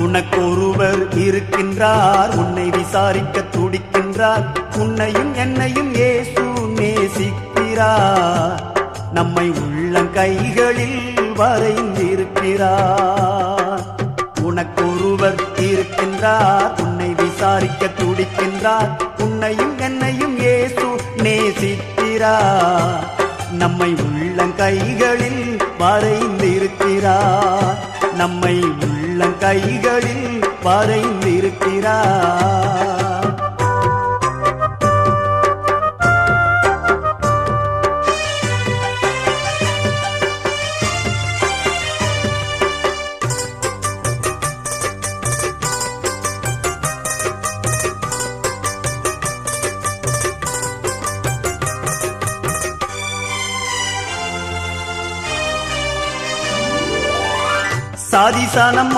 உனக்கொருவர் இருக்கின்றார், உன்னை விசாரிக்க துடிக்கின்றார். உன்னையும் என்னையும் இயேசு நேசிக்கிறார், நம்மை உள்ளங்கைகளில் வரைந்திருக்கிறார். உனக்கொருவர் இருக்கின்றார், உன்னை விசாரிக்க துடிக்கின்றார். உன்னையும் என்னையும் இயேசு நேசிக்கிறார், நம்மை உள்ளங்கைகளில் வரைந்திருக்கிறார். நம்மை உள்ளங்கைகளில் வரைந்திருக்கிறார். சாதிசானம்